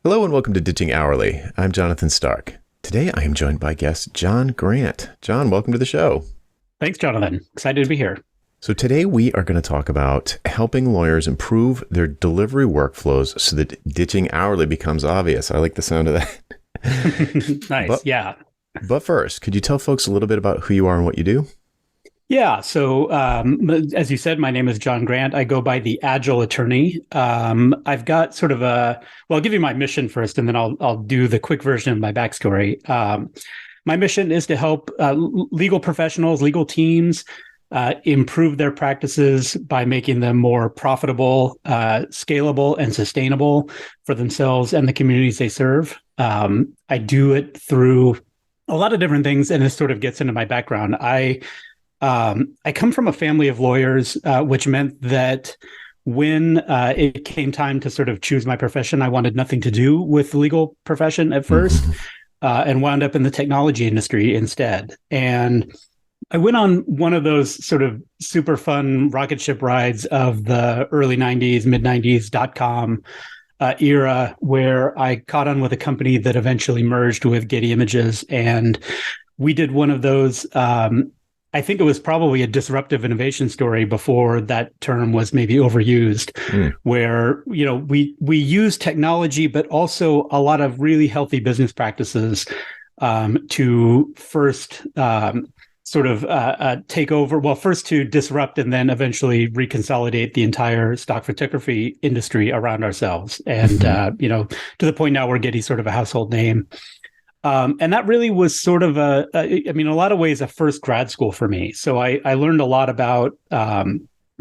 Hello and welcome to Ditching Hourly. I'm Jonathan Stark. Today I am joined by guest John Grant. John, welcome to the show. Thanks, Jonathan. Excited to be here. So today we are going to talk about helping lawyers improve their delivery workflows so that ditching hourly becomes obvious. I like the sound of that. Nice. Yeah. But first, could you tell folks a little bit about who you are and what you do? Yeah. So, as you said, my name is John Grant. I go by the Agile Attorney. I've got sort of I'll give you my mission first, and then I'll do the quick version of my backstory. My mission is to help legal professionals, legal teams, improve their practices by making them more profitable, scalable, and sustainable for themselves and the communities they serve. I do it through a lot of different things, and this sort of gets into my background. I come from a family of lawyers, which meant that when it came time to sort of choose my profession, I wanted nothing to do with the legal profession at first, and wound up in the technology industry instead. And I went on one of those sort of super fun rocket ship rides of the early 90s, mid 90s .com era, where I caught on with a company that eventually merged with Getty Images. And we did one of those, I think it was probably a disruptive innovation story before that term was maybe overused, where, we use technology, but also a lot of really healthy business practices to first take over, well, first to disrupt and then eventually reconsolidate the entire stock photography industry around ourselves. And, to the point now where Getty's sort of a household name. And that really was sort of in a lot of ways, a first grad school for me. So I learned a lot about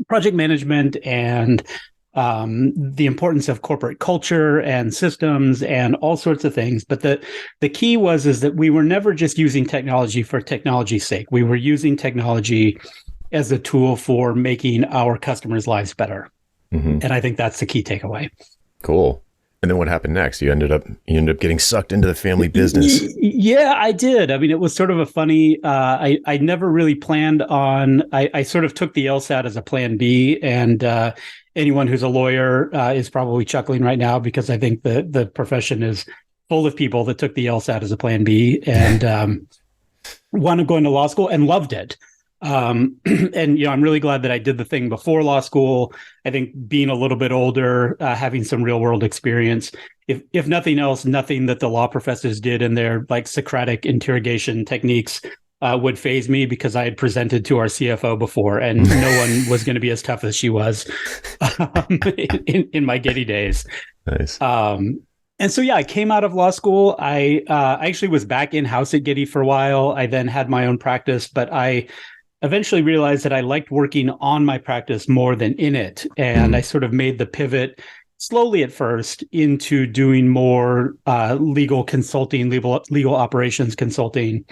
project management and the importance of corporate culture and systems and all sorts of things. But the key is that we were never just using technology for technology's sake. We were using technology as a tool for making our customers' lives better. And I think that's the key takeaway. Cool. And then what happened next? You ended up getting sucked into the family business. Yeah, I did. I mean, it was sort of a funny, I never really planned on, I sort of took the LSAT as a plan B, and anyone who's a lawyer is probably chuckling right now because I think the profession is full of people that took the LSAT as a plan B and wound up going to law school and loved it. And, I'm really glad that I did the thing before law school. I think being a little bit older, having some real world experience, if nothing else, nothing that the law professors did in their like Socratic interrogation techniques would faze me, because I had presented to our CFO before and no one was going to be as tough as she was in my Getty days. Nice. And so, I came out of law school. I actually was back in-house at Getty for a while. I then had my own practice, but I eventually realized that I liked working on my practice more than in it. And I sort of made the pivot slowly at first into doing more legal consulting, legal operations consulting.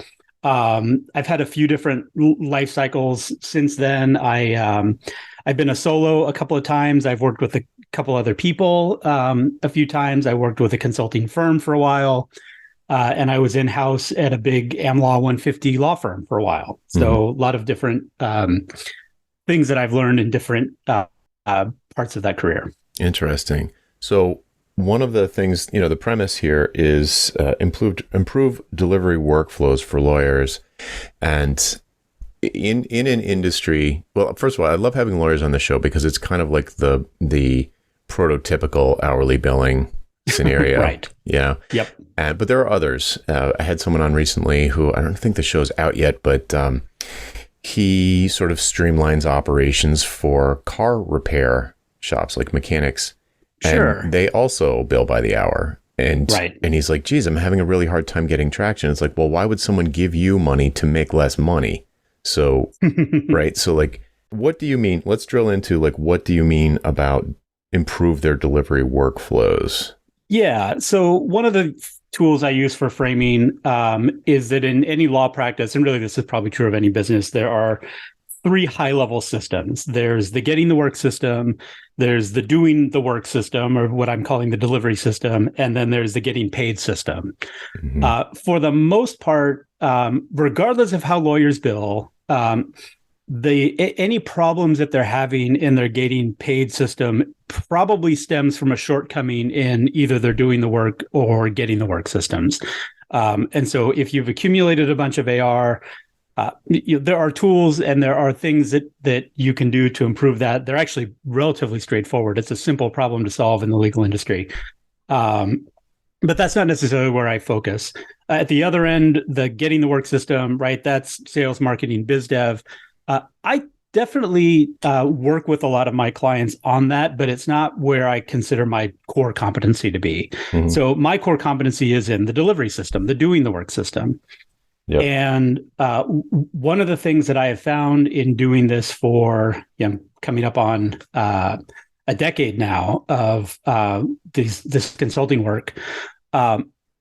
I've had a few different life cycles since then. I've been a solo a couple of times. I've worked with a couple other people a few times. I worked with a consulting firm for a while. And I was in-house at a big AmLaw 150 law firm for a while. So a lot of different things that I've learned in different parts of that career. Interesting. So one of the things, the premise here is improve delivery workflows for lawyers. And in an industry, well, first of all, I love having lawyers on the show because it's kind of like the prototypical hourly billing scenario. Right. Yeah. Yep. But there are others. I had someone on recently who, I don't think the show's out yet, but he sort of streamlines operations for car repair shops like mechanics. Sure. And they also bill by the hour. And he's like, geez, I'm having a really hard time getting traction. It's like, well, why would someone give you money to make less money? So, right. So like, what do you mean? Let's drill into what do you mean about improve their delivery workflows? Yeah. So one of the tools I use for framing is that in any law practice, and really this is probably true of any business, there are three high-level systems. There's the getting the work system, there's the doing the work system, or what I'm calling the delivery system, and then there's the getting paid system. For the most part, regardless of how lawyers bill, any problems that they're having in their getting paid system probably stems from a shortcoming in either they're doing the work or getting the work systems. And so if you've accumulated a bunch of AR, there are tools and there are things that you can do to improve that. They're actually relatively straightforward. It's a simple problem to solve in the legal industry. But that's not necessarily where I focus. At the other end, the getting the work system, right? That's sales, marketing, biz dev. I definitely work with a lot of my clients on that, but it's not where I consider my core competency to be. Mm-hmm. So my core competency is in the delivery system, the doing the work system. Yep. And one of the things that I have found in doing this for coming up on a decade now of this consulting work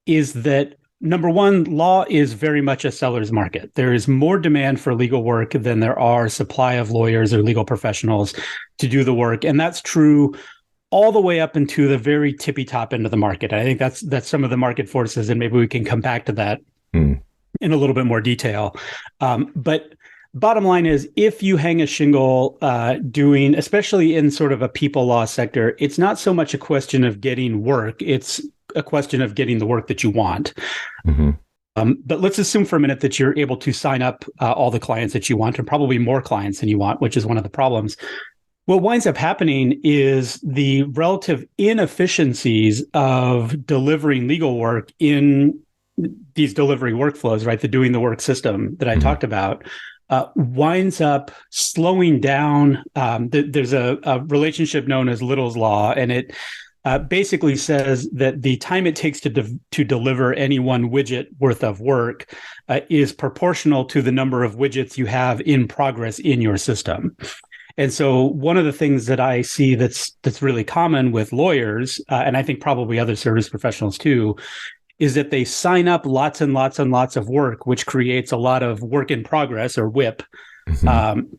is that, number one, law is very much a seller's market. There is more demand for legal work than there are supply of lawyers or legal professionals to do the work. And that's true all the way up into the very tippy top end of the market. I think that's some of the market forces, and maybe we can come back to that in a little bit more detail. But bottom line is, if you hang a shingle doing, especially in sort of a people law sector, it's not so much a question of getting work. It's a question of getting the work that you want. Mm-hmm. But let's assume for a minute that you're able to sign up all the clients that you want, and probably more clients than you want, which is one of the problems. What winds up happening is the relative inefficiencies of delivering legal work in these delivery workflows, right? The doing the work system that I talked about winds up slowing down. There's a relationship known as Little's Law, and it basically says that the time it takes to deliver any one widget worth of work is proportional to the number of widgets you have in progress in your system. And so one of the things that I see that's really common with lawyers, and I think probably other service professionals too, is that they sign up lots and lots and lots of work, which creates a lot of work in progress, or WIP. Mm-hmm.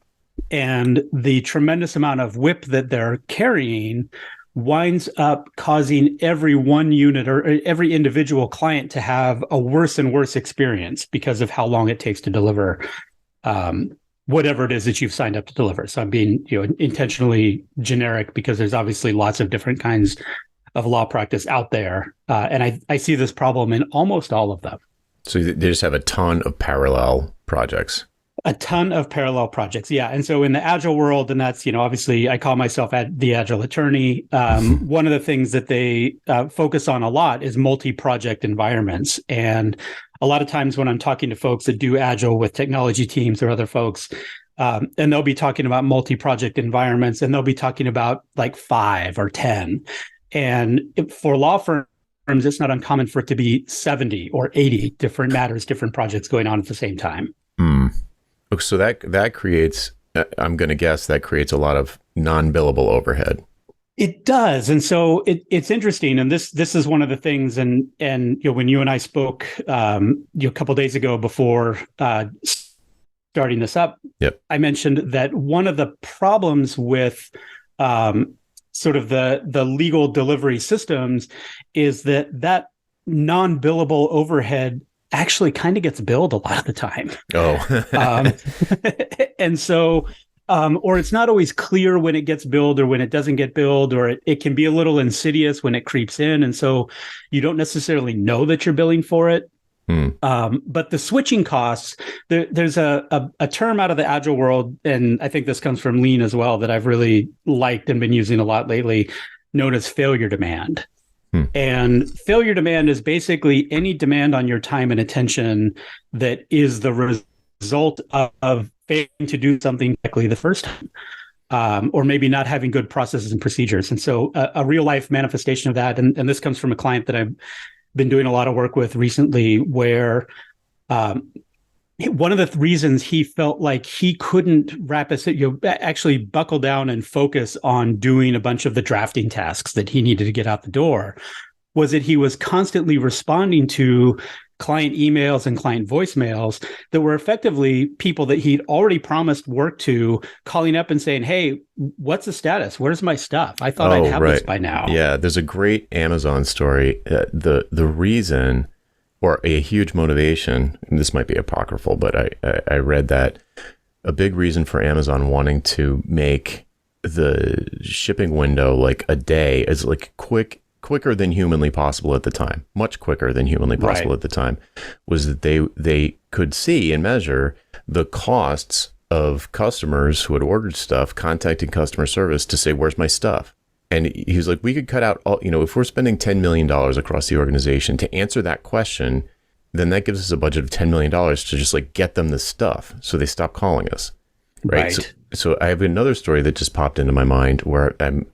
And the tremendous amount of WIP that they're carrying winds up causing every one unit or every individual client to have a worse and worse experience because of how long it takes to deliver whatever it is that you've signed up to deliver. So I'm being intentionally generic because there's obviously lots of different kinds of law practice out there. And I see this problem in almost all of them. So they just have a ton of parallel projects. A ton of parallel projects. Yeah. And so in the Agile world, and that's, obviously I call myself the Agile Attorney. One of the things that they focus on a lot is multi-project environments. And a lot of times when I'm talking to folks that do Agile with technology teams or other folks, and they'll be talking about multi-project environments, and they'll be talking about like 5 or 10. And for law firms, it's not uncommon for it to be 70 or 80 different matters, different projects going on at the same time. So that creates, I'm going to guess, that creates a lot of non-billable overhead. It does. And so it's interesting. And this is one of the things, and when you and I spoke a couple of days ago before starting this up, yep, I mentioned that one of the problems with sort of the legal delivery systems is that non-billable overhead actually kind of gets billed a lot of the time. Oh. And so, or it's not always clear when it gets billed or when it doesn't get billed, or it can be a little insidious when it creeps in. And so you don't necessarily know that you're billing for it. But the switching costs, there's a term out of the Agile world, and I think this comes from Lean as well, that I've really liked and been using a lot lately, known as failure demand. And failure demand is basically any demand on your time and attention that is the result of failing to do something correctly the first time, or maybe not having good processes and procedures. And so a real life manifestation of that, and this comes from a client that I've been doing a lot of work with recently, where one of the reasons he felt like he couldn't actually buckle down and focus on doing a bunch of the drafting tasks that he needed to get out the door was that he was constantly responding to client emails and client voicemails that were effectively people that he'd already promised work to, calling up and saying, "Hey, what's the status? Where's my stuff? I thought I'd have this by now." Yeah, there's a great Amazon story. The reason, or a huge motivation, and this might be apocryphal, but I read that a big reason for Amazon wanting to make the shipping window like a day is like quicker than humanly possible at the time, much quicker than humanly possible at the time, was that they could see and measure the costs of customers who had ordered stuff contacting customer service to say, where's my stuff? And he was like, we could cut out all, if we're spending $10 million across the organization to answer that question, then that gives us a budget of $10 million to just like get them the stuff. So they stop calling us. Right. So I have another story that just popped into my mind where I'm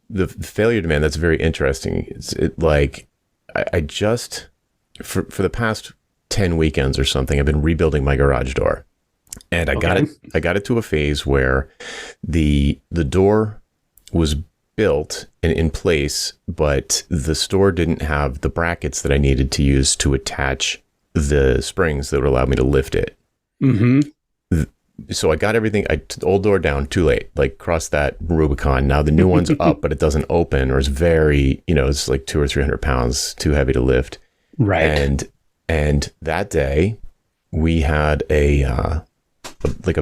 the failure demand. That's very interesting. I just, for the past 10 weekends or something, I've been rebuilding my garage door. And I got it to a phase where the door was built and in place, but the store didn't have the brackets that I needed to use to attach the springs that would allow me to lift it. So I got everything, the old door down too late, like crossed that Rubicon. Now the new one's up, but it doesn't open, or it's very, it's like 200 or 300 pounds too heavy to lift. Right. And that day we had a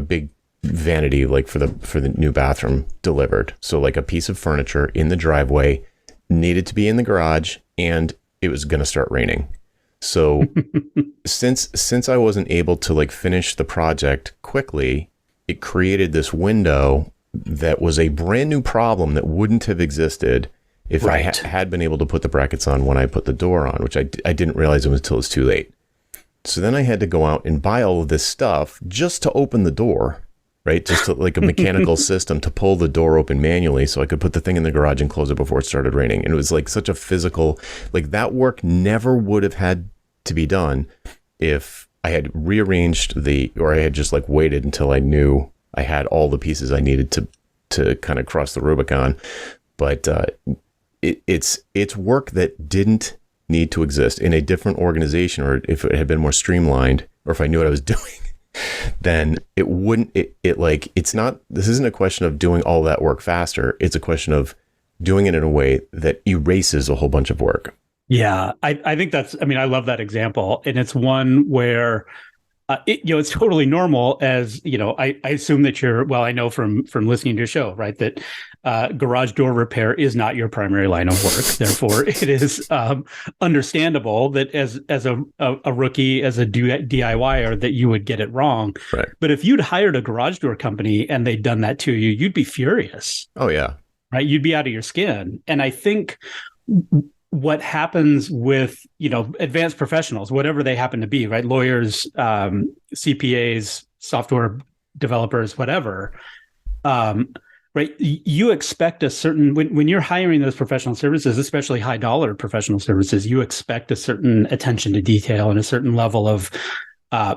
big vanity, like for the new bathroom delivered. So like a piece of furniture in the driveway needed to be in the garage, and it was going to start raining. So since I wasn't able to like finish the project quickly, it created this window that was a brand new problem that wouldn't have existed if I had been able to put the brackets on when I put the door on, which I didn't realize it was until it was too late. So then I had to go out and buy all of this stuff just to open the door, right? Just to, like a mechanical system to pull the door open manually so I could put the thing in the garage and close it before it started raining. And it was like such a physical, like that work never would have had to be done if I had rearranged or I had just like waited until I knew I had all the pieces I needed to kind of cross the Rubicon. But it's work that didn't need to exist in a different organization, or if it had been more streamlined, or if I knew what I was doing, then it wouldn't, it's not, this isn't a question of doing all that work faster. It's a question of doing it in a way that erases a whole bunch of work. Yeah, I think I love that example. And it's one where, it's totally normal, as, I assume that I know from listening to your show, right, that garage door repair is not your primary line of work. Therefore, it is understandable that as a rookie, as a DIYer, that you would get it wrong. Right. But if you'd hired a garage door company and they'd done that to you, you'd be furious. Oh, yeah. Right. You'd be out of your skin. And I think what happens with, advanced professionals, whatever they happen to be, right? Lawyers, CPAs, software developers, whatever, right? You expect a certain, when you're hiring those professional services, especially high dollar professional services, you expect a certain attention to detail and a certain level of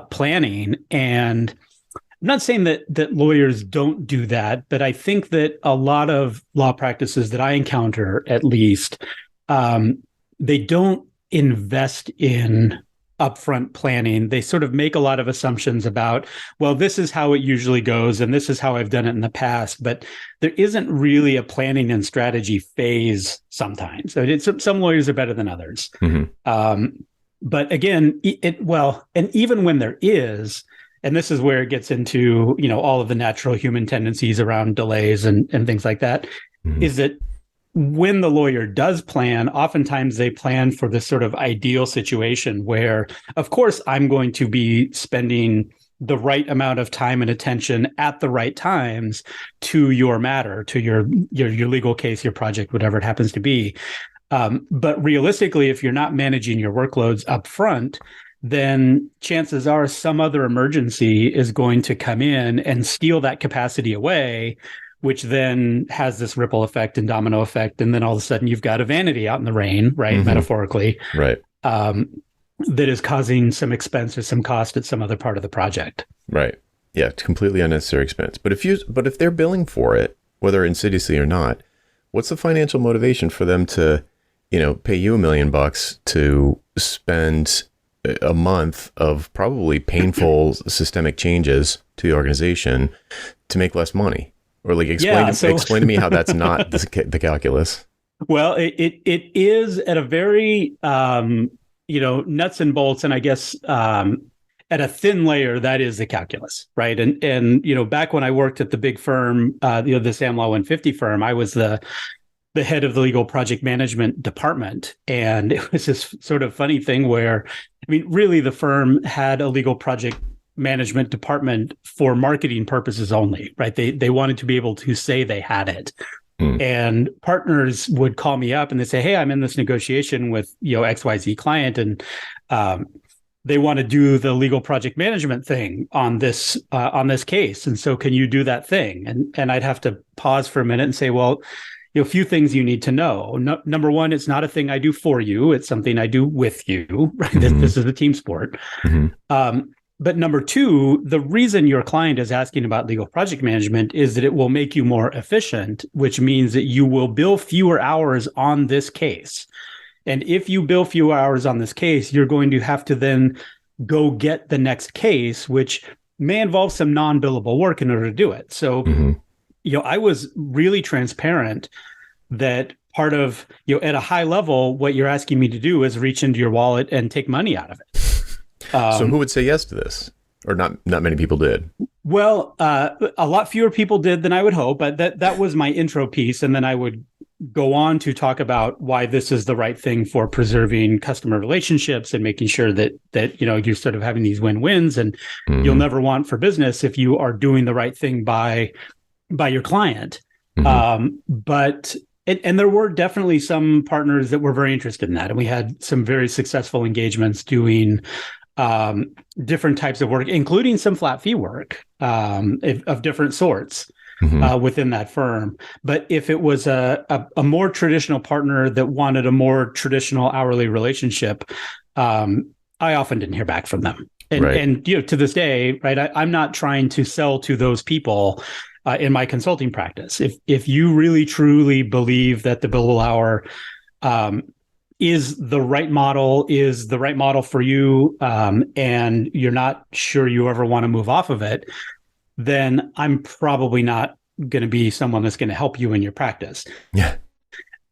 planning. And I'm not saying that lawyers don't do that, but I think that a lot of law practices that I encounter, at least, they don't invest in upfront planning. They sort of make a lot of assumptions about, well, this is how it usually goes, and this is how I've done it in the past. But there isn't really a planning and strategy phase sometimes. Some lawyers are better than others. Mm-hmm. But again, and even when there is, and this is where it gets into, all of the natural human tendencies around delays and things like that, mm-hmm. is that when the lawyer does plan, oftentimes they plan for this sort of ideal situation where, of course, I'm going to be spending the right amount of time and attention at the right times to your matter, to your legal case, your project, whatever it happens to be. But realistically, if you're not managing your workloads up front, then chances are some other emergency is going to come in and steal that capacity away, which then has this ripple effect and domino effect. And then all of a sudden you've got a vanity out in the rain, right? Mm-hmm. Metaphorically, right. That is causing some expense or some cost at some other part of the project. Right. Yeah. It's completely unnecessary expense. But if they're billing for it, whether insidiously or not, what's the financial motivation for them to, pay you $1 million to spend a month of probably painful systemic changes to the organization to make less money? Or like explain to me how that's not the calculus. Well, it is at a very nuts and bolts, and I guess at a thin layer, that is the calculus, right? And back when I worked at the big firm, the Sam Law 150 firm, I was the head of the legal project management department, and it was this sort of funny thing where, I mean, really, the firm had a legal project management department for marketing purposes only, right? They wanted to be able to say they had it. And partners would call me up and they say, hey, I'm in this negotiation with XYZ client, and they want to do the legal project management thing on this case. And so can you do that thing? And I'd have to pause for a minute and say, well, a few things you need to know. Number one, it's not a thing I do for you. It's something I do with you, right? This is a team sport. But number two, the reason your client is asking about legal project management is that it will make you more efficient, which means that you will bill fewer hours on this case. And if you bill fewer hours on this case, you're going to have to then go get the next case, which may involve some non-billable work in order to do it. So, I was really transparent that part of, at a high level, what you're asking me to do is reach into your wallet and take money out of it. So who would say yes to this? Or not many people did? Well, a lot fewer people did than I would hope, but that was my intro piece. And then I would go on to talk about why this is the right thing for preserving customer relationships and making sure that you're sort of having these win-wins, and you'll never want for business if you are doing the right thing by your client. But there were definitely some partners that were very interested in that. And we had some very successful engagements doing different types of work, including some flat fee work of different sorts within that firm. But if it was a more traditional partner that wanted a more traditional hourly relationship, I often didn't hear back from them. And to this day, right, I'm not trying to sell to those people in my consulting practice. If you really truly believe that the billable hour is the right model for you, and you're not sure you ever want to move off of it, then I'm probably not going to be someone that's going to help you in your practice. Yeah.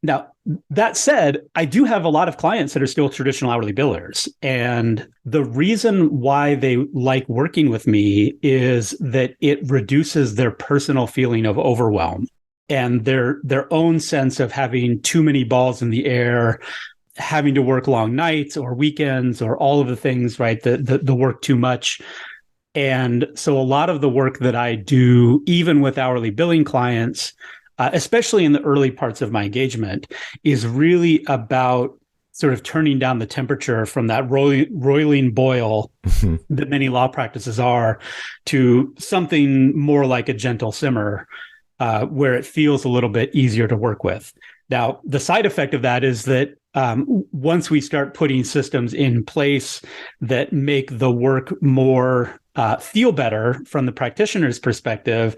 Now, that said, I do have a lot of clients that are still traditional hourly billers. And the reason why they like working with me is that it reduces their personal feeling of overwhelm and their own sense of having too many balls in the air, having to work long nights or weekends or all of the things, right? The work too much. And so a lot of the work that I do, even with hourly billing clients, especially in the early parts of my engagement, is really about sort of turning down the temperature from that roiling boil that many law practices are to something more like a gentle simmer, where it feels a little bit easier to work with. Now, the side effect of that is that once we start putting systems in place that make the work more feel better from the practitioner's perspective,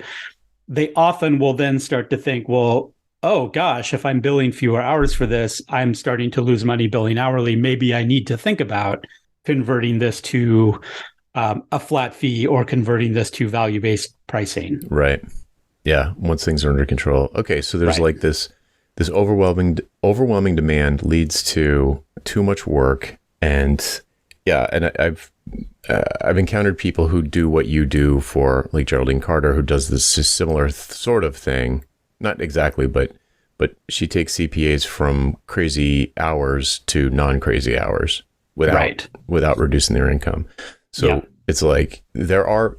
they often will then start to think, well, oh gosh, if I'm billing fewer hours for this, I'm starting to lose money billing hourly. Maybe I need to think about converting this to a flat fee or converting this to value-based pricing. Right. Yeah. Once things are under control. Okay. So there's like this overwhelming demand leads to too much work. And yeah, and I've encountered people who do what you do for, like Geraldine Carter, who does this similar sort of thing. Not exactly, but she takes CPAs from crazy hours to non-crazy hours without reducing their income. So it's like there are,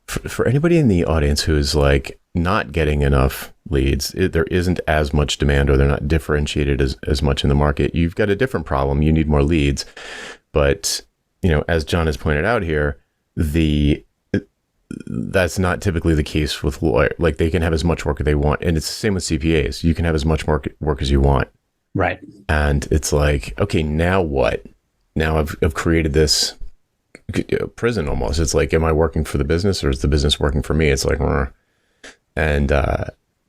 for anybody in the audience who is like not getting enough leads, there isn't as much demand, or they're not differentiated as much in the market. You've got a different problem. You need more leads. But, as John has pointed out here, that's not typically the case with lawyers. Like, they can have as much work as they want. And it's the same with CPAs. You can have as much work as you want. Right. And it's like, okay, now what? Now I've created this prison almost. It's like, am I working for the business, or is the business working for me? It's like, and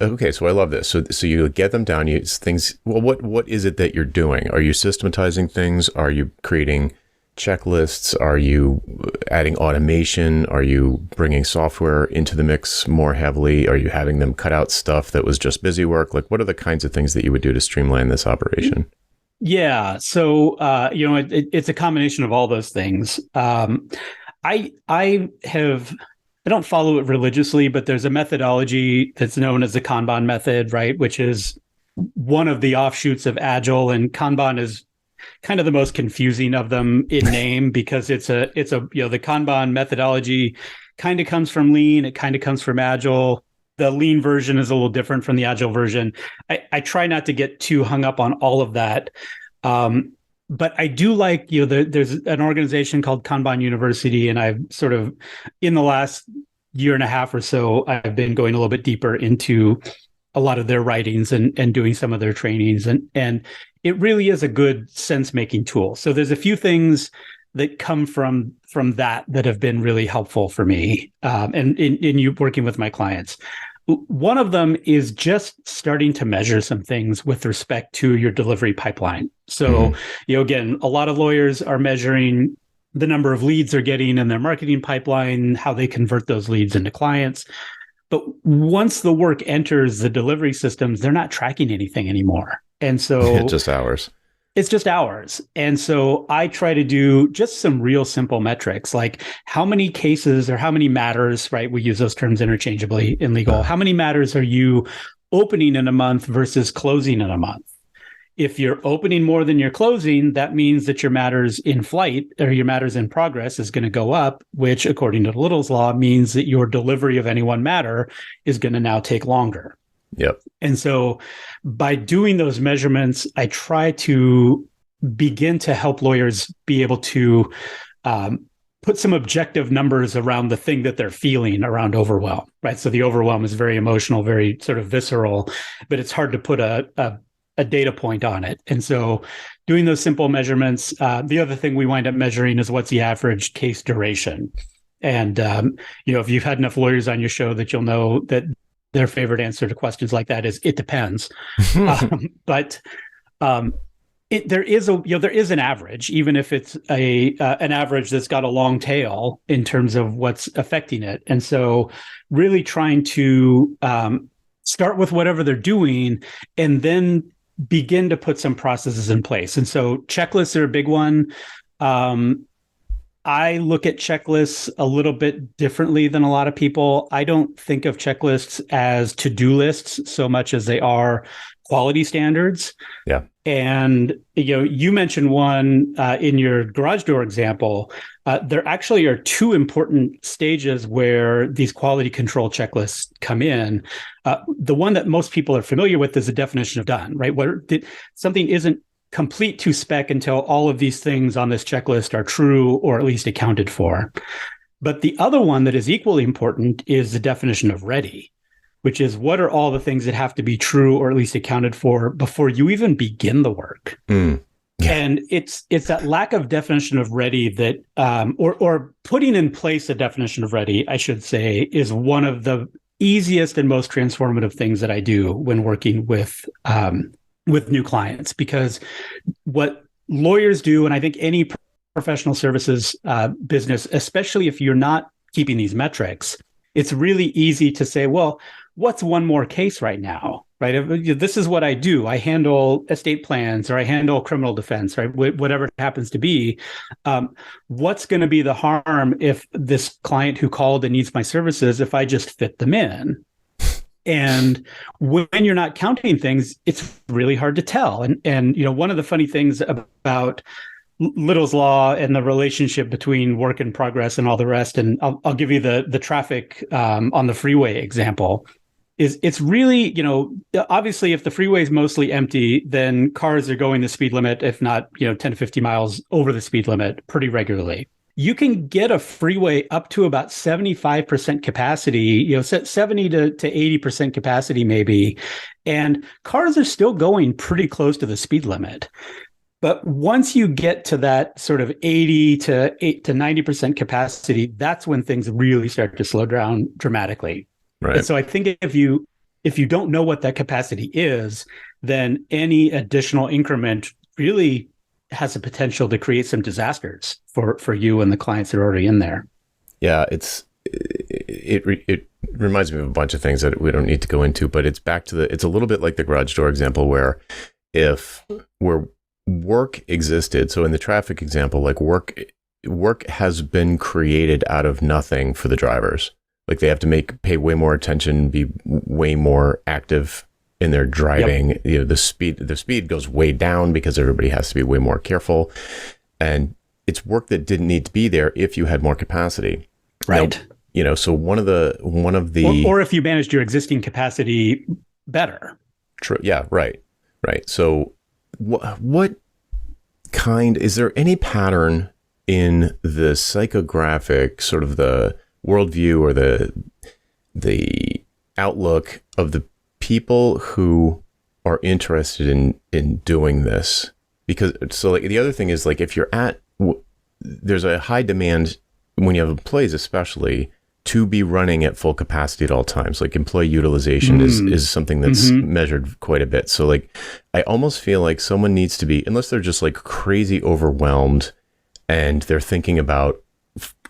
okay, so I love this. So you get them down. Well, what is it that you're doing? Are you systematizing things? Are you creating checklists? Are you adding automation? Are you bringing software into the mix more heavily? Are you having them cut out stuff that was just busy work? Like, what are the kinds of things that you would do to streamline this operation? Yeah. So, it's a combination of all those things. I don't follow it religiously, but there's a methodology that's known as the Kanban method, right? Which is one of the offshoots of Agile, and Kanban is kind of the most confusing of them in name because it's a the Kanban methodology kind of comes from Lean, it kind of comes from Agile. The Lean version is a little different from the Agile version. I try not to get too hung up on all of that. But I do like, there's an organization called Kanban University, and I've sort of, in the last year and a half or so, I've been going a little bit deeper into a lot of their writings and doing some of their trainings. And it really is a good sense-making tool. So there's a few things that come from that have been really helpful for me, and in you working with my clients. One of them is just starting to measure some things with respect to your delivery pipeline. So, again, a lot of lawyers are measuring the number of leads they're getting in their marketing pipeline, how they convert those leads into clients. But once the work enters the delivery systems, they're not tracking anything anymore. And so just hours. It's just hours. And so I try to do just some real simple metrics, like how many cases or how many matters, right? We use those terms interchangeably in legal. How many matters are you opening in a month versus closing in a month? If you're opening more than you're closing, that means that your matters in flight or your matters in progress is going to go up, which according to Little's law means that your delivery of any one matter is going to now take longer. Yep. And so by doing those measurements, I try to begin to help lawyers be able to put some objective numbers around the thing that they're feeling around overwhelm, right? So the overwhelm is very emotional, very sort of visceral, but it's hard to put a data point on it. And so doing those simple measurements, the other thing we wind up measuring is what's the average case duration. And, if you've had enough lawyers on your show that you'll know that their favorite answer to questions like that is it depends. But there is an average, even if it's an average that's got a long tail in terms of what's affecting it. And so really trying to start with whatever they're doing and then begin to put some processes in place. And so checklists are a big one. I look at checklists a little bit differently than a lot of people. I don't think of checklists as to-do lists so much as they are quality standards. Yeah. And, you mentioned one in your garage door example. There actually are two important stages where these quality control checklists come in. The one that most people are familiar with is the definition of done, right? Something isn't complete to spec until all of these things on this checklist are true or at least accounted for. But the other one that is equally important is the definition of ready, which is what are all the things that have to be true or at least accounted for before you even begin the work. Yeah. And it's that lack of definition of ready that, or putting in place a definition of ready, I should say, is one of the easiest and most transformative things that I do when working with new clients, because what lawyers do, and I think any professional services business, especially if you're not keeping these metrics, it's really easy to say, well, what's one more case right now, right? This is what I do. I handle estate plans or I handle criminal defense, right? Whatever it happens to be. What's going to be the harm if this client who called and needs my services, if I just fit them in? And when you're not counting things, it's really hard to tell. And one of the funny things about Little's law and the relationship between work in progress and all the rest, and I'll give you the traffic on the freeway example, is it's really, obviously if the freeway is mostly empty, then cars are going the speed limit, if not, 10 to 50 miles over the speed limit pretty regularly. You can get a freeway up to about 75% capacity, 70 to 80% capacity maybe, and cars are still going pretty close to the speed limit. But once you get to that sort of 80 to 90% capacity, that's when things really start to slow down dramatically. Right. And so I think if you don't know what that capacity is, then any additional increment really has the potential to create some disasters for you and the clients that are already in there. Yeah, it reminds me of a bunch of things that we don't need to go into, but it's a little bit like the garage door example where where work existed. So in the traffic example, like work work has been created out of nothing for the drivers. Like they have to pay way more attention, be way more active in their driving. Yep. The speed goes way down because everybody has to be way more careful. And it's work that didn't need to be there if you had more capacity. Right. Now, so one of the or if you managed your existing capacity better. True. Yeah. Right. Right. So what kind, is there any pattern in the psychographic, sort of the worldview or the outlook of the people who are interested in doing this? Because so like the other thing is, like, if you're there's a high demand when you have employees, especially, to be running at full capacity at all times. Like employee utilization is something that's measured quite a bit. So like, I almost feel like someone needs to be, unless they're just like crazy overwhelmed and they're thinking about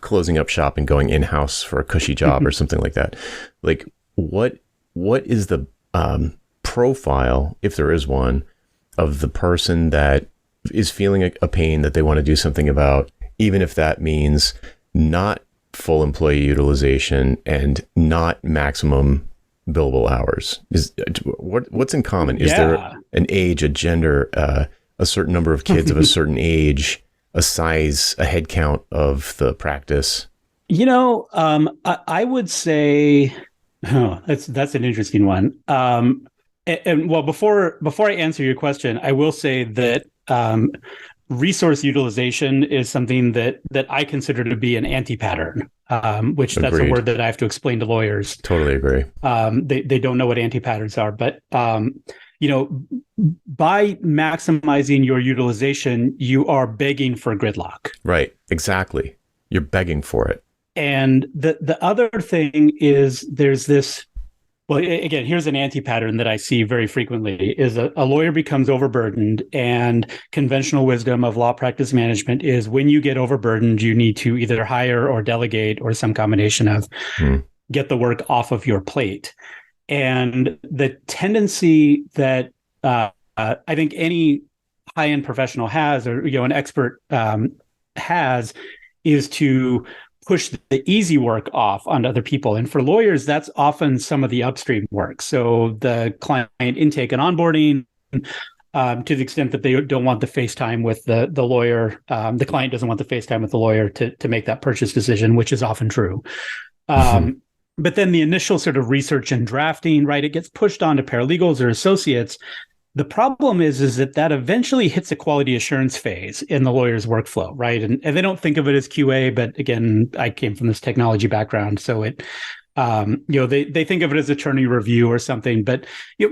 closing up shop and going in-house for a cushy job or something like that. Like what is the profile, if there is one, of the person that is feeling a pain that they want to do something about, even if that means not full employee utilization and not maximum billable hours? What's in common? Is there an age, a gender, a certain number of kids of a certain age, a size, a head count of the practice? I would say, that's an interesting one. And well, before I answer your question, I will say that resource utilization is something that I consider to be an anti-pattern, which Agreed. That's a word that I have to explain to lawyers. Totally agree. They don't know what anti-patterns are, but by maximizing your utilization, you are begging for gridlock. Right. Exactly. You're begging for it. And the other thing is there's this. Well, again, here's an anti-pattern that I see very frequently is a lawyer becomes overburdened, and conventional wisdom of law practice management is when you get overburdened, you need to either hire or delegate or some combination of get the work off of your plate. And the tendency that I think any high-end professional has, or an expert has, is to push the easy work off onto other people. And for lawyers, that's often some of the upstream work. So the client intake and onboarding, to the extent that they don't want the face time with the lawyer, the client doesn't want the face time with the lawyer to make that purchase decision, which is often true. But then the initial sort of research and drafting, right, it gets pushed on to paralegals or associates. The problem is that eventually hits a quality assurance phase in the lawyer's workflow, right? And they don't think of it as QA, but again, I came from this technology background, so it, they think of it as attorney review or something. But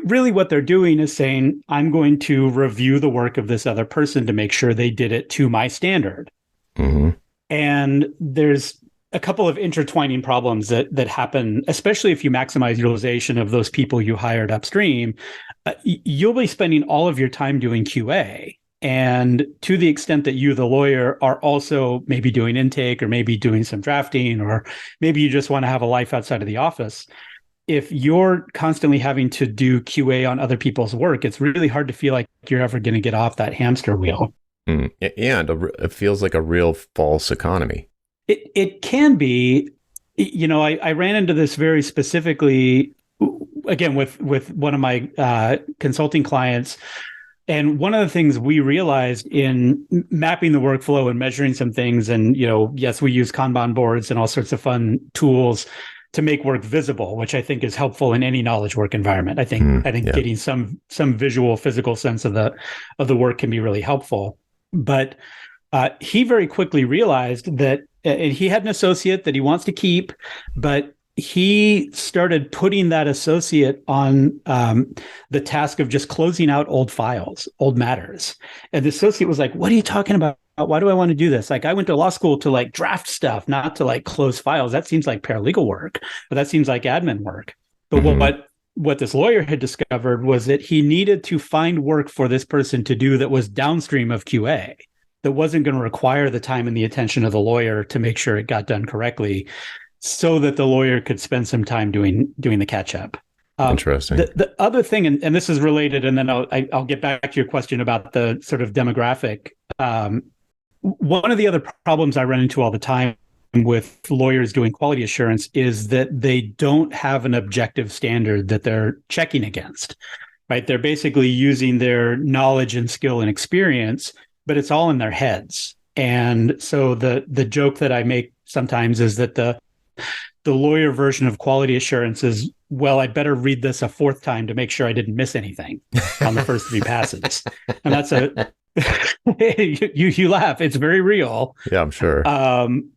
really, what they're doing is saying, I'm going to review the work of this other person to make sure they did it to my standard. And there's a couple of intertwining problems that happen, especially if you maximize utilization of those people you hired upstream. You'll be spending all of your time doing QA. And to the extent that you, the lawyer, are also maybe doing intake or maybe doing some drafting, or maybe you just want to have a life outside of the office, if you're constantly having to do QA on other people's work, it's really hard to feel like you're ever going to get off that hamster wheel. And it feels like a real false economy. It can be. I ran into this very specifically, again, with one of my consulting clients. And one of the things we realized in mapping the workflow and measuring some things, and, yes, we use Kanban boards and all sorts of fun tools to make work visible, which I think is helpful in any knowledge work environment. I think getting some visual, physical sense of the work can be really helpful. But he very quickly realized that he had an associate that he wants to keep, but he started putting that associate on the task of just closing out old files, old matters. And the associate was like, what are you talking about? Why do I want to do this? Like, I went to law school to like draft stuff, not to like close files. That seems like paralegal work, but that seems like admin work. But what this lawyer had discovered was that he needed to find work for this person to do that was downstream of QA, that wasn't going to require the time and the attention of the lawyer to make sure it got done correctly, so that the lawyer could spend some time doing the catch up. Interesting. The other thing, and this is related, and then I'll get back to your question about the sort of demographic one of the other problems I run into all the time with lawyers doing quality assurance is that they don't have an objective standard that they're checking against, right? They're basically using their knowledge and skill and experience, but it's all in their heads. And so the joke that I make sometimes is that the lawyer version of quality assurance is, well, I'd better read this a fourth time to make sure I didn't miss anything on the first three passes. And that's you laugh. It's very real. Yeah, I'm sure.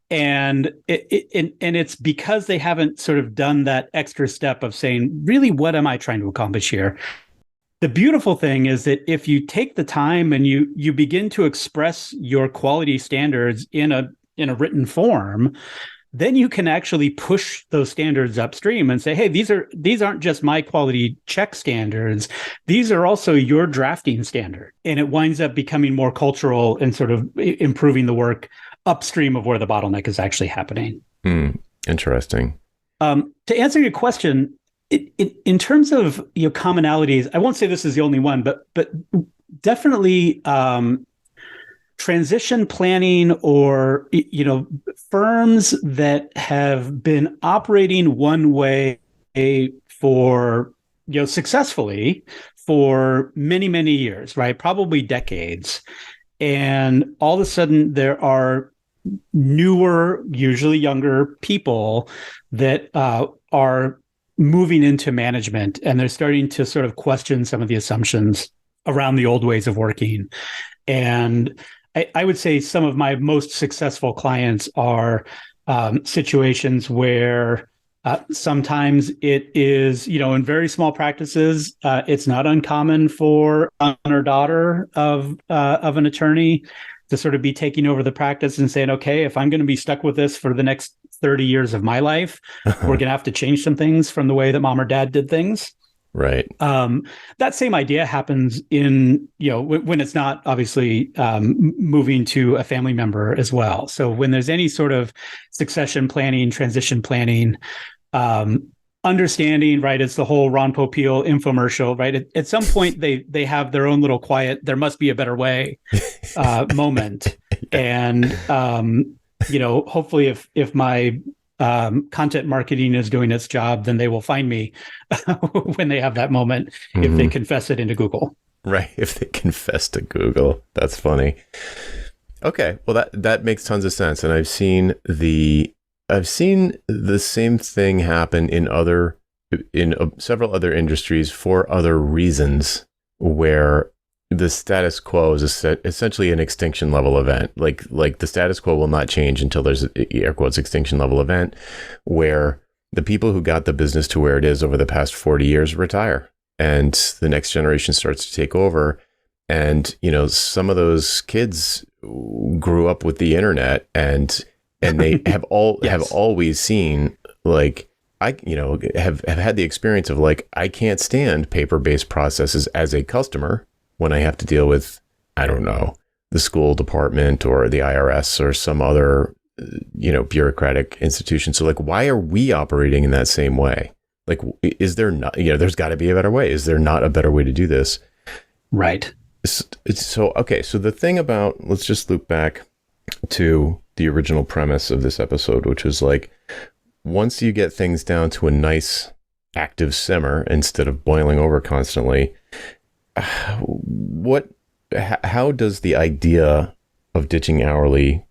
And it's because they haven't sort of done that extra step of saying, really, what am I trying to accomplish here? The beautiful thing is that if you take the time and you begin to express your quality standards in a written form, then you can actually push those standards upstream and say, hey, these aren't just my quality check standards. These are also your drafting standard. And it winds up becoming more cultural and sort of improving the work upstream of where the bottleneck is actually happening. Interesting. To answer your question, in terms of commonalities, I won't say this is the only one, but definitely transition planning, or firms that have been operating one way for successfully for many years, right? Probably decades, and all of a sudden there are newer, usually younger people that are moving into management, and they're starting to sort of question some of the assumptions around the old ways of working. And I would say some of my most successful clients are situations where sometimes it is, in very small practices, it's not uncommon for a son or daughter of an attorney to sort of be taking over the practice and saying, okay, if I'm going to be stuck with this for the next 30 years of my life, we're going to have to change some things from the way that mom or dad did things. Right. That same idea happens in, when it's not obviously moving to a family member as well. So when there's any sort of succession planning, transition planning, understanding, right, it's the whole Ron Popeil infomercial, right? At some point, they have their own little quiet, there must be a better way moment. And, hopefully if my content marketing is doing its job, then they will find me when they have that moment, if they confess it into Google. Right. If they confess to Google. That's funny. Okay. Well, that makes tons of sense. And I've seen the same thing happen in several other industries for other reasons, where the status quo is essentially an extinction level event. Like the status quo will not change until there's an air quotes extinction level event, where the people who got the business to where it is over the past 40 years retire, and the next generation starts to take over. And, some of those kids grew up with the internet, and they have Yes. have always seen, like, I have had the experience of, like, I can't stand paper-based processes as a customer when I have to deal with, I don't know, the school department or the IRS or some other, bureaucratic institution. So, like, why are we operating in that same way? Like, is there not, there's got to be a better way. Is there not a better way to do this? Right. So, okay. So the thing about, let's just loop back to the original premise of this episode, which was like, once you get things down to a nice active simmer instead of boiling over constantly, how does the idea of ditching hourly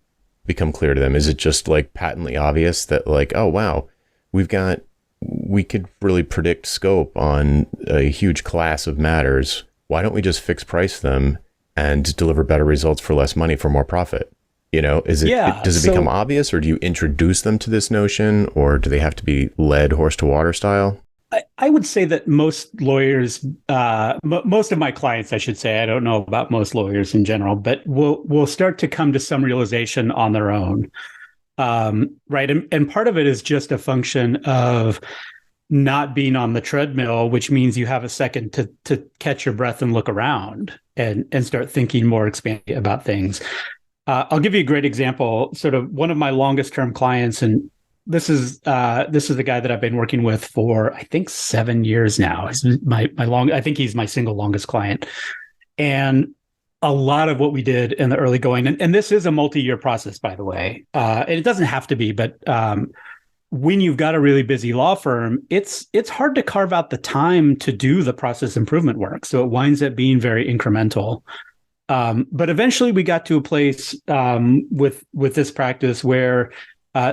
become clear to them? Is it just like patently obvious that, like, oh wow, we could really predict scope on a huge class of matters. Why don't we just fix price them and deliver better results for less money for more profit? Does it become obvious, or do you introduce them to this notion, or do they have to be led horse to water style? I would say that most lawyers, most of my clients, I should say, I don't know about most lawyers in general, but will start to come to some realization on their own. Right. And part of it is just a function of not being on the treadmill, which means you have a second to catch your breath and look around and start thinking more expanded about things. I'll give you a great example. Sort of one of my longest term clients, and this is the guy that I've been working with for, I think, 7 years now. He's I think he's my single longest client. And a lot of what we did in the early going, and this is a multi-year process, by the way, and it doesn't have to be, but when you've got a really busy law firm, it's hard to carve out the time to do the process improvement work. So it winds up being very incremental. But eventually we got to a place with this practice where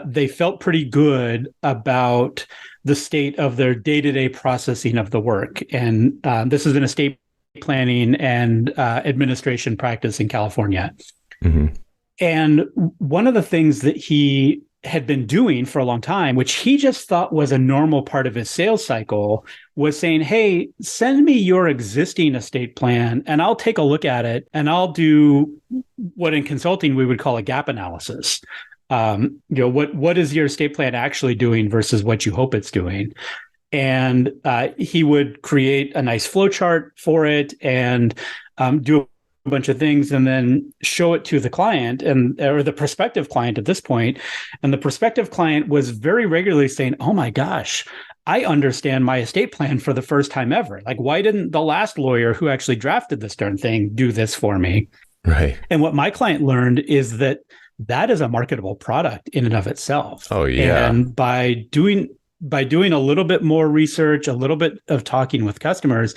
they felt pretty good about the state of their day-to-day processing of the work. And this is an estate planning and administration practice in California. Mm-hmm. And one of the things that he had been doing for a long time, which he just thought was a normal part of his sales cycle, was saying, hey, send me your existing estate plan and I'll take a look at it and I'll do what in consulting we would call a gap analysis. What is your estate plan actually doing versus what you hope it's doing? And he would create a nice flow chart for it and do a bunch of things and then show it to the client or the prospective client at this point. And the prospective client was very regularly saying, oh my gosh, I understand my estate plan for the first time ever. Like, why didn't the last lawyer who actually drafted this darn thing do this for me? Right. And what my client learned is that is a marketable product in and of itself. Oh, yeah. And by doing a little bit more research, a little bit of talking with customers,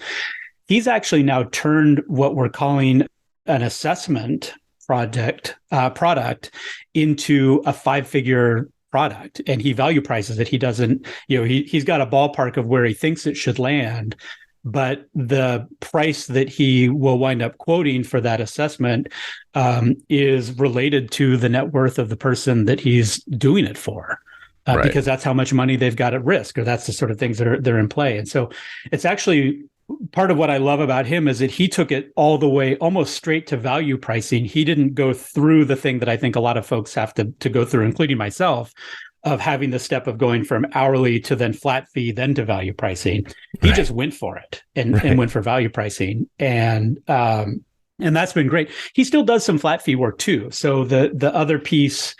he's actually now turned what we're calling an assessment product into a 5-figure product, and he value prices it. He doesn't, he's got a ballpark of where he thinks it should land, but the price that he will wind up quoting for that assessment is related to the net worth of the person that he's doing it for. Right. Because that's how much money they've got at risk, or that's the sort of things that are in play. And so it's actually part of what I love about him is that he took it all the way almost straight to value pricing. He didn't go through the thing that I think a lot of folks have to go through, including myself, of having the step of going from hourly to then flat fee, then to value pricing. He just went for it and went for value pricing. And that's been great. He still does some flat fee work too. So the other piece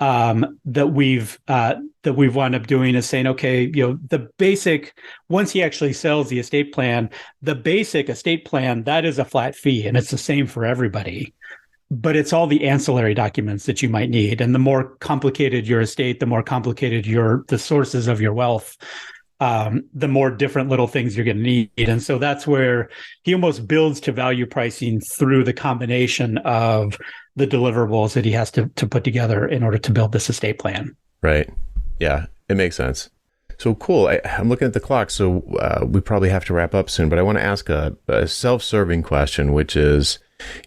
that we've wound up doing is saying, okay, the basic, once he actually sells the estate plan, the basic estate plan, that is a flat fee and it's the same for everybody. But it's all the ancillary documents that you might need. And the more complicated your estate, the more complicated the sources of your wealth, the more different little things you're going to need. And so that's where he almost builds to value pricing through the combination of the deliverables that he has to put together in order to build this estate plan. Right. Yeah, it makes sense. So cool. I'm looking at the clock, so we probably have to wrap up soon, but I want to ask a self-serving question, which is,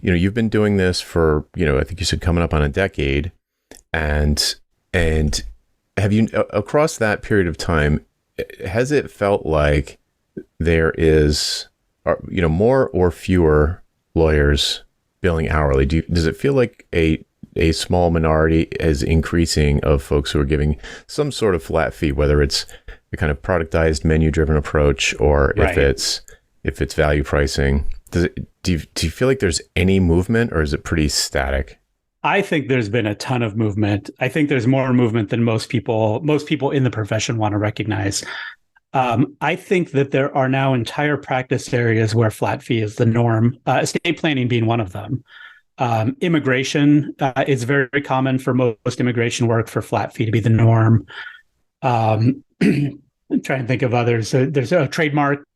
you've been doing this for, I think you said coming up on a decade, and have you, across that period of time, has it felt like there is, more or fewer lawyers billing hourly? Does it feel like a small minority is increasing of folks who are giving some sort of flat fee, whether it's a kind of productized menu-driven approach or if it's value pricing? Do you feel like there's any movement, or is it pretty static? I think there's been a ton of movement. I think there's more movement than most people in the profession want to recognize. I think that there are now entire practice areas where flat fee is the norm, estate planning being one of them. Immigration is very common for most immigration work for flat fee to be the norm. I'm trying to think of others. So there's a trademark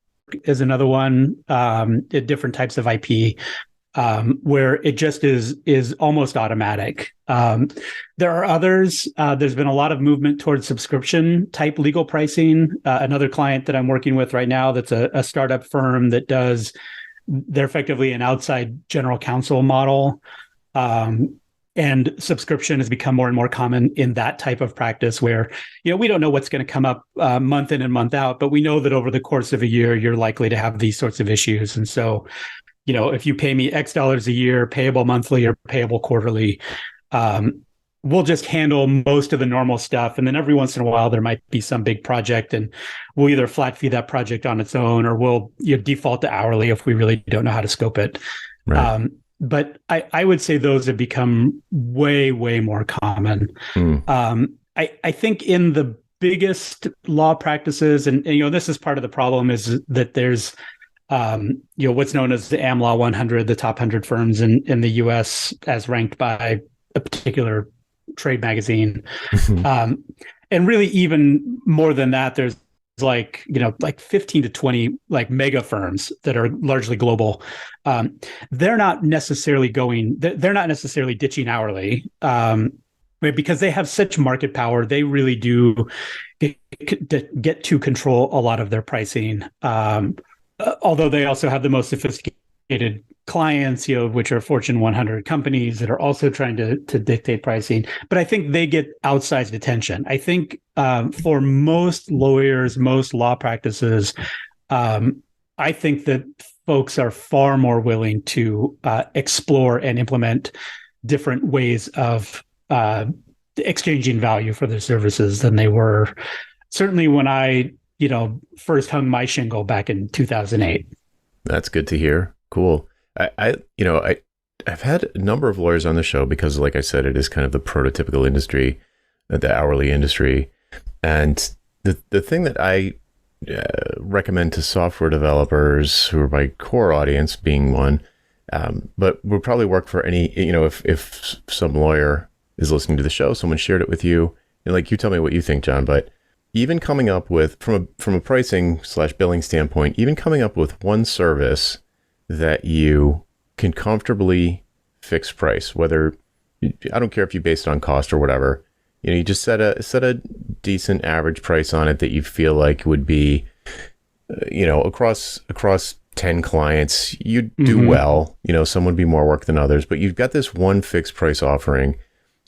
is another one, different types of IP. Where it just is almost automatic. There are others. There's been a lot of movement towards subscription type legal pricing. Another client that I'm working with right now that's a startup firm that they're effectively an outside general counsel model. And subscription has become more and more common in that type of practice where, we don't know what's going to come up month in and month out, but we know that over the course of a year, you're likely to have these sorts of issues. And so, if you pay me X dollars a year, payable monthly or payable quarterly, we'll just handle most of the normal stuff. And then every once in a while, there might be some big project and we'll either flat fee that project on its own or we'll default to hourly if we really don't know how to scope it. Right. But I would say those have become way, way more common. I think in the biggest law practices, and this is part of the problem, is that there's what's known as the AmLaw 100, the top 100 firms in the US as ranked by a particular trade magazine. And really even more than that, there's like 15 to 20 like mega firms that are largely global. They're not necessarily ditching hourly, right? Because they have such market power. They really do get to control a lot of their pricing. Although they also have the most sophisticated clients, which are Fortune 100 companies that are also trying to dictate pricing. But I think they get outsized attention. I think for most lawyers, most law practices, I think that folks are far more willing to explore and implement different ways of exchanging value for their services than they were certainly when I first hung my shingle back in 2008. That's good to hear. Cool. I've had a number of lawyers on the show because, like I said, it is kind of the prototypical industry, the hourly industry. And the thing that I recommend to software developers, who are my core audience, being one, but would probably work for any, if some lawyer is listening to the show, someone shared it with you, and like, you tell me what you think, John, but even coming up with, from a pricing / billing standpoint, even coming up with one service that you can comfortably fix price, whether, I don't care if you base it on cost or whatever, you just set a decent average price on it that you feel like would be, across 10 clients, you'd do well, some would be more work than others, but you've got this one fixed price offering.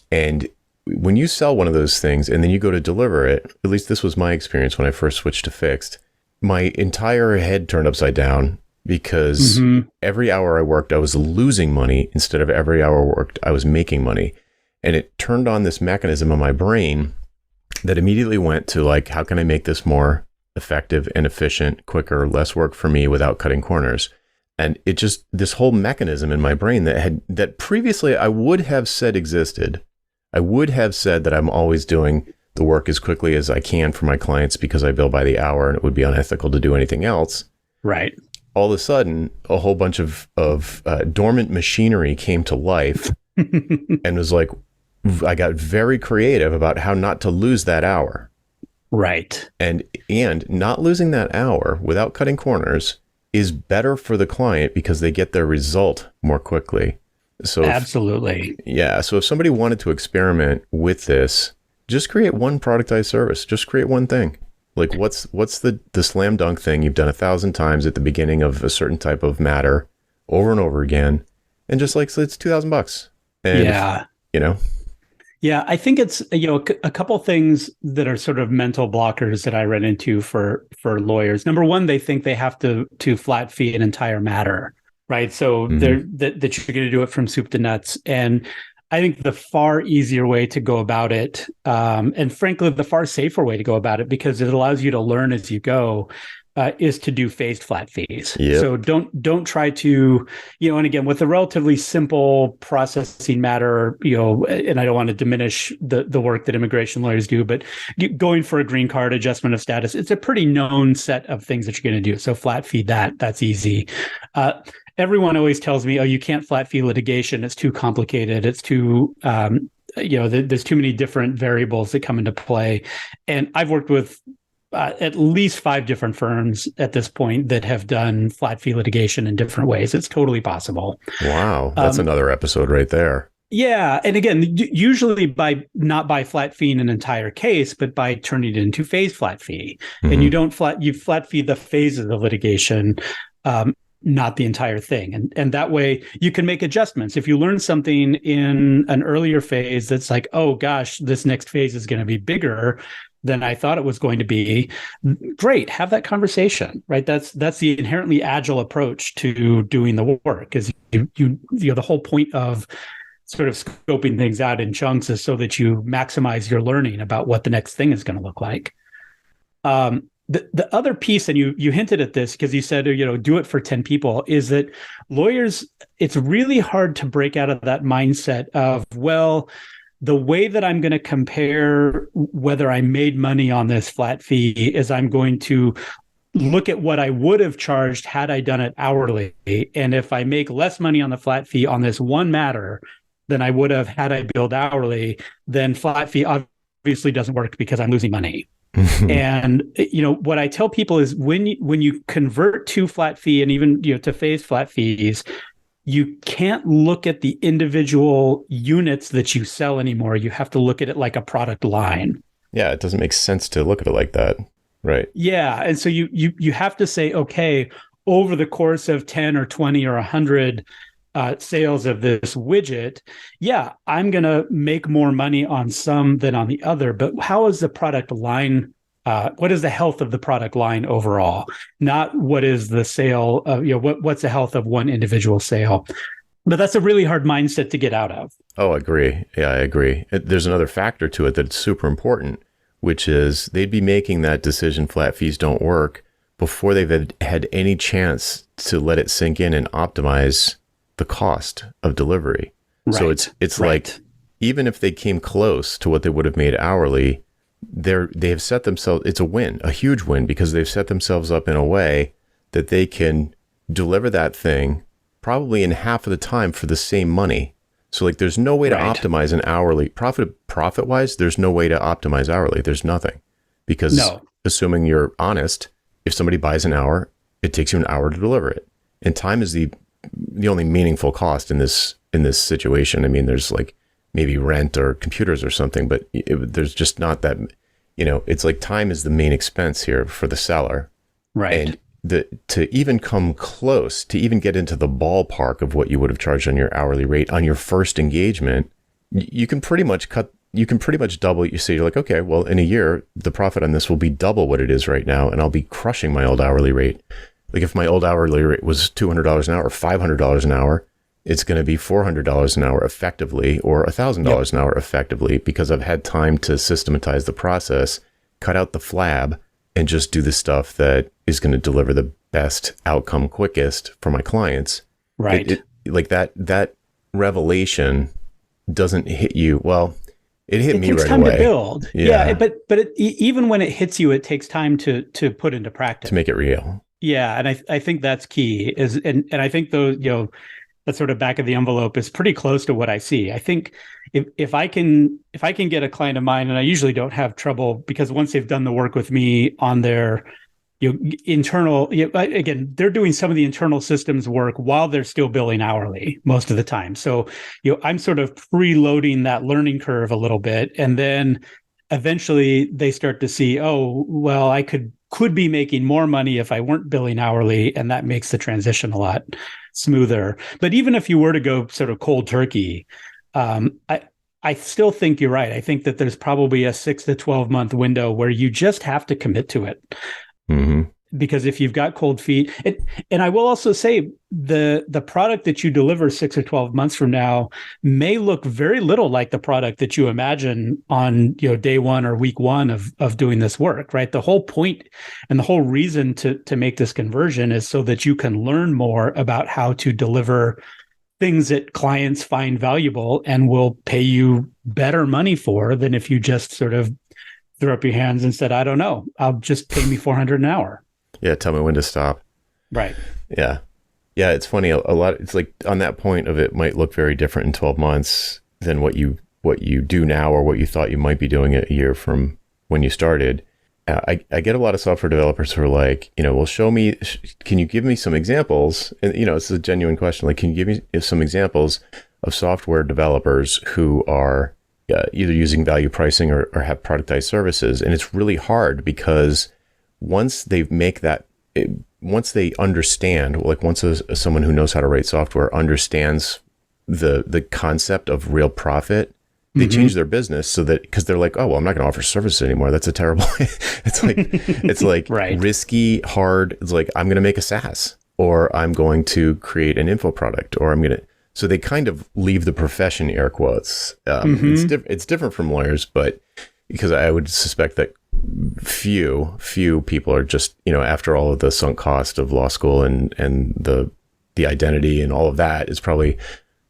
And when you sell one of those things and then you go to deliver it, at least this was my experience when I first switched to fixed, my entire head turned upside down because every hour I worked, I was losing money instead of every hour worked, I was making money. And it turned on this mechanism in my brain that immediately went to like, how can I make this more effective and efficient, quicker, less work for me without cutting corners? And it just, this whole mechanism in my brain that previously I would have said existed. I would have said that I'm always doing the work as quickly as I can for my clients because I bill by the hour and it would be unethical to do anything else. Right. All of a sudden, a whole bunch of dormant machinery came to life and was like, I got very creative about how not to lose that hour. Right. And not losing that hour without cutting corners is better for the client because they get their result more quickly. So absolutely. So if somebody wanted to experiment with this, just create one productized service. Just create one thing. Like what's the slam dunk thing you've done 1,000 times at the beginning of a certain type of matter over and over again, and just like, so it's $2,000. And Yeah, I think it's a couple things that are sort of mental blockers that I run into for lawyers. Number one, they think they have to flat fee an entire matter. Right. So that you're going to do it from soup to nuts. And I think the far easier way to go about it, and frankly, the far safer way to go about it, because it allows you to learn as you go, is to do phased flat fees. Yep. So don't try to, and again, with a relatively simple processing matter, and I don't want to diminish the work that immigration lawyers do, but going for a green card, adjustment of status, it's a pretty known set of things that you're going to do. So flat fee that's easy. Everyone always tells me, oh, you can't flat fee litigation. It's too complicated. It's too, there's too many different variables that come into play. And I've worked with at least 5 different firms at this point that have done flat fee litigation in different ways. It's totally possible. Wow. That's another episode right there. Yeah. And again, usually not by flat feeing an entire case, but by turning it into phase flat fee. And you flat fee the phases of litigation, not the entire thing. And that way you can make adjustments. If you learn something in an earlier phase that's like, oh gosh, this next phase is going to be bigger than I thought it was going to be, great, have that conversation, right? That's the inherently agile approach to doing the work, is the whole point of sort of scoping things out in chunks is so that you maximize your learning about what the next thing is going to look like. The other piece, and you hinted at this because you said, do it for 10 people, is that lawyers, it's really hard to break out of that mindset of, well, the way that I'm going to compare whether I made money on this flat fee is I'm going to look at what I would have charged had I done it hourly. And if I make less money on the flat fee on this one matter than I would have had I billed hourly, then flat fee obviously doesn't work because I'm losing money. And what I tell people is when you convert to flat fee and even to phase flat fees, you can't look at the individual units that you sell anymore. You have to look at it like a product line. Yeah, it doesn't make sense to look at it like that. Right. Yeah. And so you have to say, okay, over the course of 10 or 20 or 100 sales of this widget, yeah, I'm going to make more money on some than on the other. But how is the product line? What is the health of the product line overall? Not what is the sale of, what's the health of one individual sale? But that's a really hard mindset to get out of. Oh, I agree. Yeah, I agree. There's another factor to it that's super important, which is they'd be making that decision flat fees don't work before they've had any chance to let it sink in and optimize the cost of delivery. Right. So it's right. Like, even if they came close to what they would have made hourly, they have set themselves, it's a win, a huge win, because they've set themselves up in a way that they can deliver that thing probably in half of the time for the same money. So like, there's no way to optimize an hourly profit wise. There's no way to optimize hourly. There's nothing, because assuming you're honest, if somebody buys an hour, it takes you an hour to deliver it. And time is the only meaningful cost in this situation. I mean, there's like maybe rent or computers or something, but there's just not that, it's like time is the main expense here for the seller. Right. And to even come close, to even get into the ballpark of what you would have charged on your hourly rate on your first engagement, you can pretty much double it. You say, you're like, okay, well, in a year, the profit on this will be double what it is right now, and I'll be crushing my old hourly rate. Like if my old hourly rate was $200 an hour or $500 an hour, it's going to be $400 an hour effectively, or $1,000 an hour effectively, because I've had time to systematize the process, cut out the flab, and just do the stuff that is going to deliver the best outcome quickest for my clients. Right. Like that revelation doesn't hit you. Well, it hit me right away. It takes time to build. Yeah. But even when it hits you, it takes time to put into practice. To make it real. Yeah. And I think that's key and I think those, that sort of back of the envelope is pretty close to what I see. I think if I can get a client of mine, and I usually don't have trouble, because once they've done the work with me on their internal, again, they're doing some of the internal systems work while they're still billing hourly most of the time. So I'm sort of preloading that learning curve a little bit, and then eventually they start to see, oh, well, I could be making more money if I weren't billing hourly, and that makes the transition a lot smoother. But even if you were to go sort of cold turkey, I still think you're right. I think that there's probably a 6 to 12 month window where you just have to commit to it. Mm-hmm. Because if you've got cold feet, and I will also say the product that you deliver 6 or 12 months from now may look very little like the product that you imagine on day one or week one of doing this work, right? The whole point and the whole reason to make this conversion is so that you can learn more about how to deliver things that clients find valuable and will pay you better money for than if you just sort of threw up your hands and said, I don't know, I'll just pay me $400 an hour. Yeah, tell me when to stop. Right. Yeah. Yeah, it's funny. A lot. It's like on that point of it might look very different in 12 months than what you do now, or what you thought you might be doing a year from when you started. I get a lot of software developers who are like, well, show me, can you give me some examples? And, it's a genuine question. Like, can you give me some examples of software developers who are either using value pricing or have productized services? And it's really hard, because once they understand, like once someone who knows how to write software understands the concept of real profit, they mm-hmm. change their business so that, because they're like, oh, well, I'm not going to offer services anymore. That's a terrible, it's like right. Risky, hard. It's like, I'm going to make a SaaS, or I'm going to create an info product, or so they kind of leave the profession, air quotes. Mm-hmm. It's different from lawyers, but because I would suspect that few people are just, after all of the sunk cost of law school and the identity and all of that, is probably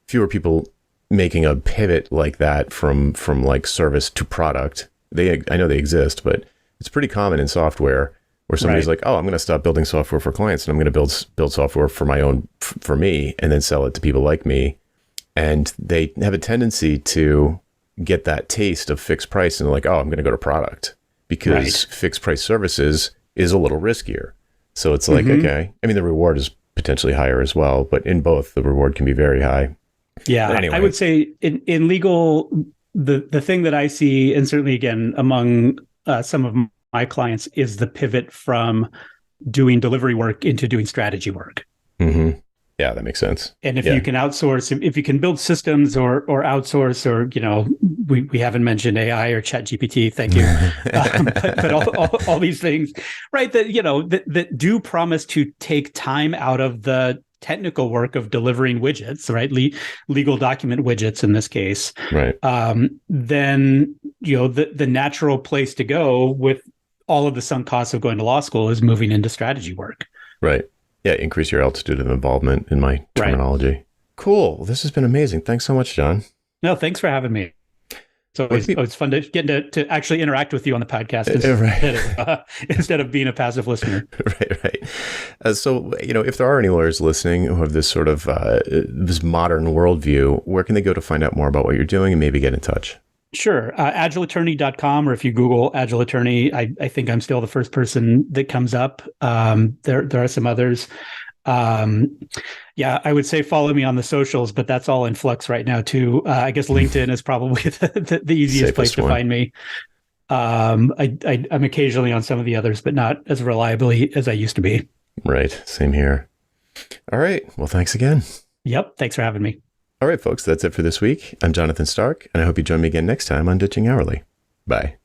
fewer people making a pivot like that from like service to product. I know they exist, but it's pretty common in software. Where somebody's like, oh, I'm going to stop building software for clients and I'm going to build software for my own, for me, and then sell it to people like me. And they have a tendency to get that taste of fixed price and they're like, oh, I'm going to go to product because fixed price services is a little riskier. So it's like, okay, I mean, the reward is potentially higher as well, but in both, the reward can be very high. Yeah, anyway. I would say in legal, the thing that I see, and certainly again among some of my clients, is the pivot from doing delivery work into doing strategy work. Mm-hmm. Yeah, that makes sense. And if you can outsource, if you can build systems or outsource, or, you know, we haven't mentioned AI or ChatGPT, thank you. But all these things, right, that, you know, that do promise to take time out of the technical work of delivering widgets, right? Legal document widgets in this case. Right. Then, you know, the natural place to go with all of the sunk costs of going to law school is moving into strategy work. Right. Yeah, increase your altitude of involvement in my terminology. Right. Cool. This has been amazing. Thanks so much, John. No, thanks for having me. So it's fun to get to actually interact with you on the podcast instead of being a passive listener. Right. So, you know, if there are any lawyers listening who have this sort of this modern worldview, where can they go to find out more about what you're doing and maybe get in touch? Sure. Agileattorney.com, or if you Google Agile Attorney, I think I'm still the first person that comes up. There are some others. I would say follow me on the socials, but that's all in flux right now too. I guess LinkedIn is probably the easiest place to find me. I'm occasionally on some of the others, but not as reliably as I used to be. Right. Same here. All right. Well, thanks again. Yep. Thanks for having me. All right, folks, that's it for this week. I'm Jonathan Stark, and I hope you join me again next time on Ditching Hourly. Bye.